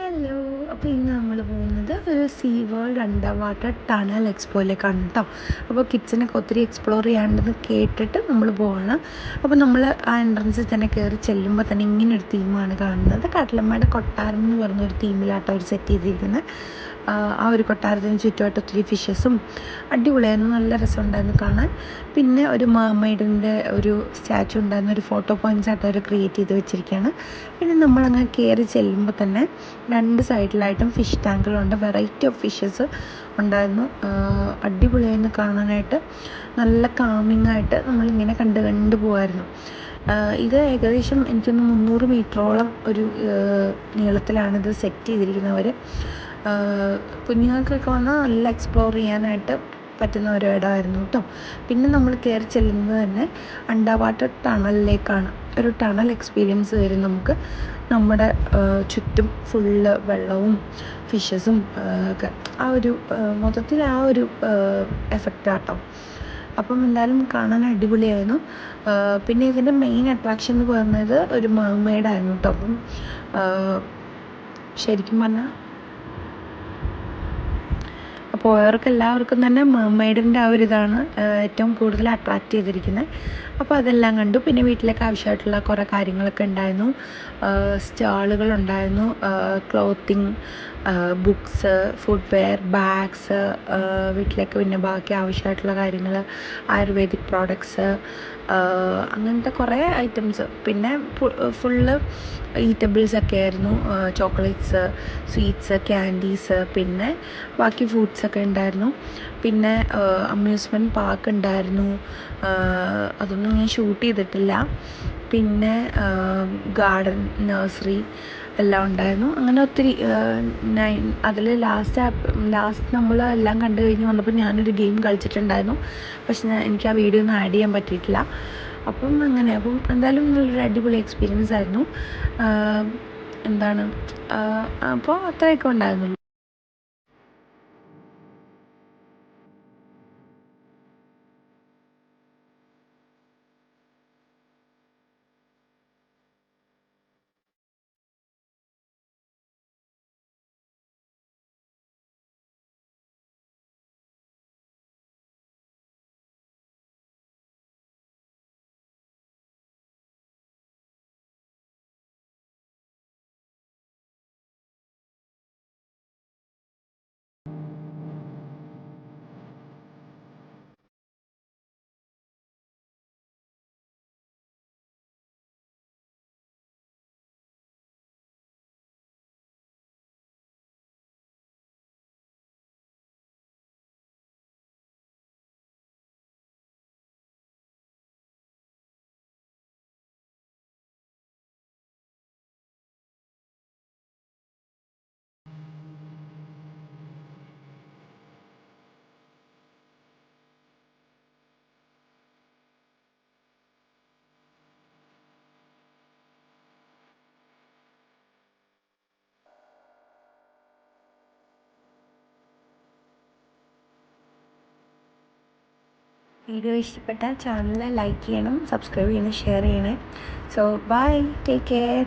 Hello. അപ്പോൾ ഇന്ന് നമ്മൾ പോകുന്നത് ഒരു sea world under water tunnel എക്സ്പോയിലേക്കാണ് കേട്ടോ. അപ്പോൾ കിഡ്സിനൊക്കെ ഒത്തിരി എക്സ്പ്ലോർ ചെയ്യാണ്ടെന്ന് കേട്ടിട്ട് നമ്മൾ പോവാണ്. അപ്പോൾ നമ്മൾ ആ എൻട്രൻസിൽ തന്നെ കയറി ചെല്ലുമ്പോൾ തന്നെ ഇങ്ങനൊരു തീമാണ് കാണുന്നത്. കടലമ്മയുടെ കൊട്ടാരം എന്ന് പറഞ്ഞൊരു തീമിലാട്ടോ അവർ സെറ്റ് ചെയ്തിരിക്കുന്നത്. ആ ഒരു കൊട്ടാരത്തിന് ചുറ്റുമായിട്ട് ഒത്തിരി ഫിഷസും അടിപൊളിയായിരുന്നു, നല്ല രസമുണ്ടായിരുന്നു കാണാൻ. പിന്നെ ഒരു മെർമെയ്ഡിൻ്റെ ഒരു സ്റ്റാച്ചു ഉണ്ടായിരുന്നു, ഒരു ഫോട്ടോ പോയിൻറ്റ്സ് ആയിട്ട് അവർ ക്രിയേറ്റ് ചെയ്ത് വെച്ചിരിക്കുകയാണ്. പിന്നെ നമ്മളങ്ങനെ കയറി ചെല്ലുമ്പോൾ തന്നെ രണ്ട് സൈഡിലായിട്ടും ഫിഷ് ടാങ്കുകളുണ്ട്, വെറൈറ്റി ഓഫ് ഫിഷസ് ഉണ്ടായിരുന്നു. അടിപൊളിയായിരുന്നു കാണാനായിട്ട്, നല്ല കാമിങ് ആയിട്ട് നമ്മളിങ്ങനെ കണ്ടു പോകുമായിരുന്നു. ഇത് ഏകദേശം എനിക്കൊന്ന് 300 മീറ്ററോളം ഒരു നീളത്തിലാണിത് സെറ്റ് ചെയ്തിരിക്കുന്നവർ. കുഞ്ഞുങ്ങൾക്കൊക്കെ വന്നാൽ നല്ല എക്സ്പ്ലോർ ചെയ്യാനായിട്ട് പറ്റുന്ന ഒരു ഇടമായിരുന്നു കേട്ടോ. പിന്നെ നമ്മൾ കയറി ചെല്ലുന്നത് തന്നെ അണ്ടർ വാട്ടർ ടണലിലേക്കാണ്. ഒരു ടണൽ എക്സ്പീരിയൻസ് വരും നമുക്ക്. നമ്മുടെ ചുറ്റും ഫുള്ള് വെള്ളവും ഫിഷസും ഒക്കെ ആ ഒരു മൊത്തത്തിൽ ആ ഒരു എഫക്റ്റാട്ടോ. അപ്പം എന്തായാലും കാണാൻ അടിപൊളിയായിരുന്നു. പിന്നെ ഇതിൻ്റെ മെയിൻ അട്രാക്ഷൻ എന്ന് പറയുന്നത് ഒരു മെർമെയ്ഡായിരുന്നു കേട്ടോ. അപ്പം ശരിക്കും പറഞ്ഞാൽ പോയവർക്ക് എല്ലാവർക്കും തന്നെ മെർമെയ്ഡിൻ്റെ ആ ഒരു ഇതാണ് ഏറ്റവും കൂടുതൽ അട്രാക്റ്റ് ചെയ്തിരിക്കുന്നത്. അപ്പോൾ അതെല്ലാം കണ്ടു. പിന്നെ വീട്ടിലേക്ക് ആവശ്യമായിട്ടുള്ള കുറേ കാര്യങ്ങളൊക്കെ ഉണ്ടായിരുന്നു. സ്റ്റാളുകളുണ്ടായിരുന്നു, ക്ലോത്തിങ്, ബുക്സ്, ഫുഡ്വെയർ, ബാഗ്സ്, വീട്ടിലേക്ക് പിന്നെ ബാക്കി ആവശ്യമായിട്ടുള്ള കാര്യങ്ങൾ, ആയുർവേദിക് പ്രോഡക്ട്സ്, അങ്ങനത്തെ കുറേ ഐറ്റംസ്. പിന്നെ ഫുള്ള് ഈറ്റബിൾസൊക്കെ ആയിരുന്നു, ചോക്ലേറ്റ്സ്, സ്വീറ്റ്സ്, ക്യാൻഡീസ്, പിന്നെ ബാക്കി ഫ്രൂട്ട്സൊക്കെ ഉണ്ടായിരുന്നു. പിന്നെ അമ്യൂസ്മെൻറ്റ് പാർക്ക് ഉണ്ടായിരുന്നു, അതൊന്നും ഞാൻ ഷൂട്ട് ചെയ്തിട്ടില്ല. പിന്നെ ഗാർഡൻ, നഴ്സറി എല്ലാം ഉണ്ടായിരുന്നു. അങ്ങനെ ഒത്തിരി അതിൽ ലാസ്റ്റ് നമ്മൾ എല്ലാം കണ്ടു കഴിഞ്ഞ് വന്നപ്പോൾ ഞാനൊരു ഗെയിം കളിച്ചിട്ടുണ്ടായിരുന്നു. പക്ഷെ എനിക്ക് ആ വീഡിയോ ഒന്നും ആഡ് ചെയ്യാൻ പറ്റിയിട്ടില്ല. അപ്പം എന്തായാലും നല്ലൊരു അടിപൊളി എക്സ്പീരിയൻസ് ആയിരുന്നു. അപ്പോൾ അത്രയൊക്കെ ഉണ്ടായിരുന്നു. വീഡിയോ ഇഷ്ടപ്പെട്ടാൽ ചാനൽ ലൈക്ക് ചെയ്യണം, സബ്സ്ക്രൈബ് ചെയ്യണം, ഷെയർ ചെയ്യണേ. So bye, take care.